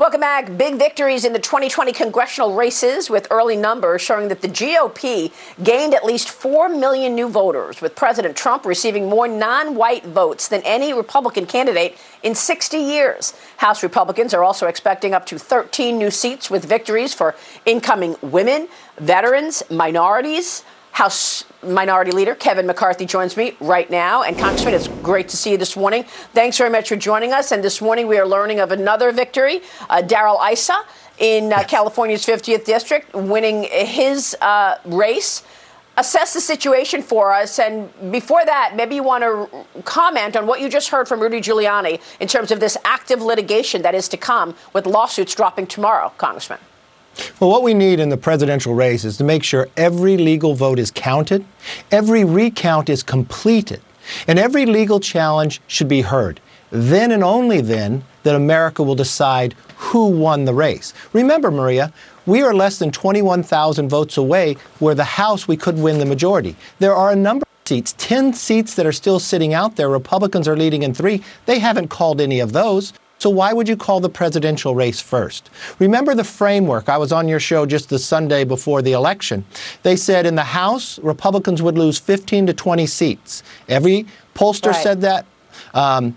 Welcome back. Big victories in the 2020 congressional races, with early numbers showing that the GOP gained at least 4 million new voters, with President Trump receiving more non-white votes than any Republican candidate in 60 years. House Republicans are also expecting up to 13 new seats, with victories for incoming women, veterans, minorities. House Minority Leader Kevin McCarthy joins me right now. And Congressman, it's great to see you this morning. Thanks very much for joining us. And this morning we are learning of another victory. Darrell Issa in California's 50th District, winning his race. Assess the situation for us. And before that, maybe you want to comment on what you just heard from Rudy Giuliani in terms of this active litigation that is to come, with lawsuits dropping tomorrow, Congressman. Well, what we need in the presidential race is to make sure every legal vote is counted, every recount is completed, and every legal challenge should be heard. Then and only then that America will decide who won the race. Remember, Maria, we are less than 21,000 votes away where the House we could win the majority. There are a number of seats, 10 seats that are still sitting out there. Republicans are leading in 3. They haven't called any of those. So why would you call the presidential race first? Remember the framework. I was on your show just the Sunday before the election. They said in the House, Republicans would lose 15 to 20 seats. Every pollster said that.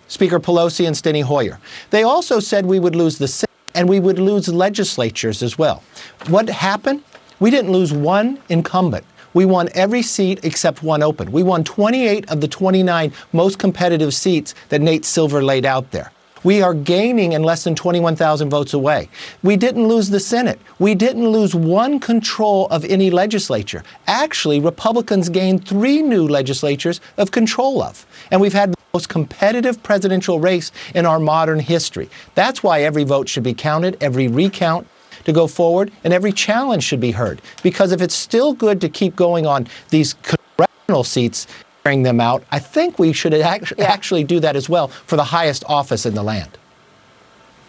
Speaker Pelosi and Steny Hoyer. They also said we would lose the Senate and we would lose legislatures as well. What happened? We didn't lose one incumbent. We won every seat except one open. We won 28 of the 29 most competitive seats that Nate Silver laid out there. We are gaining in less than 21,000 votes away. We didn't lose the Senate. We didn't lose one control of any legislature. Actually, Republicans gained 3 new legislatures of control of. And we've had the most competitive presidential race in our modern history. That's why every vote should be counted, every recount to go forward, and every challenge should be heard. Because if it's still good to keep going on these congressional seats, them out, I think we should actually do that as well for the highest office in the land.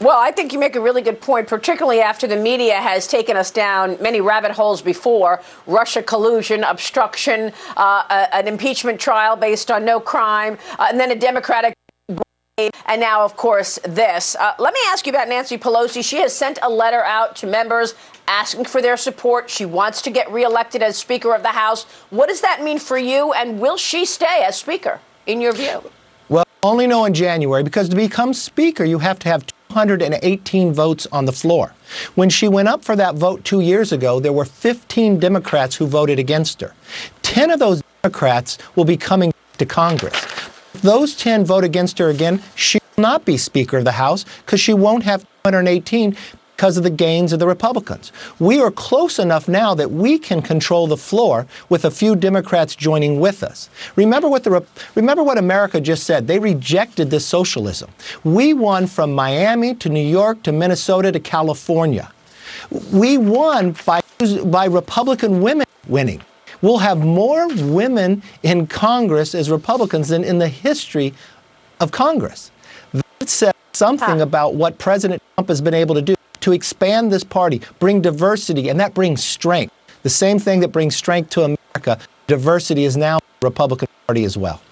Well, I think you make a really good point, particularly after the media has taken us down many rabbit holes before: Russia collusion, obstruction, an impeachment trial based on no crime, and then a Democratic. And now, of course, this. Let me ask you about Nancy Pelosi. She has sent a letter out to members asking for their support. She wants to get reelected as Speaker of the House. What does that mean for you, and will she stay as Speaker, in your view? Well, I only know in January, because to become Speaker, you have to have 218 votes on the floor. When she went up for that vote 2 years ago, there were 15 Democrats who voted against her. 10 of those Democrats will be coming to Congress. If those 10 vote against her again, she will not be Speaker of the House, because she won't have 218 because of the gains of the Republicans. We are close enough now that we can control the floor with a few Democrats joining with us. Remember what America just said. They rejected this socialism. We won from Miami to New York to Minnesota to California. We won by Republican women winning. We'll have more women in Congress as Republicans than in the history of Congress. That says something about what President Trump has been able to do to expand this party, bring diversity, and that brings strength. The same thing that brings strength to America, diversity, is now the Republican Party as well.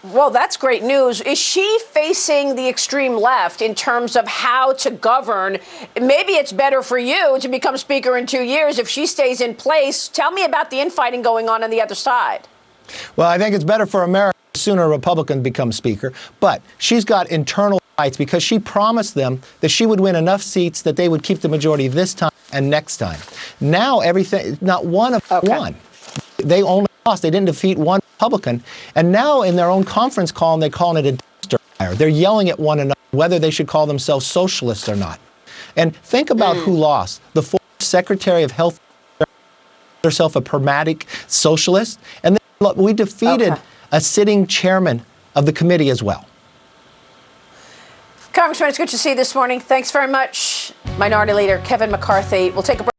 Well, that's great news. Is she facing the extreme left in terms of how to govern? Maybe it's better for you to become Speaker in 2 years if she stays in place. Tell me about the infighting going on the other side. Well, I think it's better for America the sooner a Republican becomes Speaker. But she's got internal fights because she promised them that she would win enough seats that they would keep the majority this time and next time. Now everything, not one of them won. They only lost. They didn't defeat one Republican. And now in their own conference call, they're calling it a dumpster fire. They're yelling at one another whether they should call themselves socialists or not. And think about who lost. The former Secretary of Health, herself a pragmatic socialist. And then look, we defeated a sitting chairman of the committee as well. Congressman, it's good to see you this morning. Thanks very much. Minority Leader Kevin McCarthy. We'll take a break.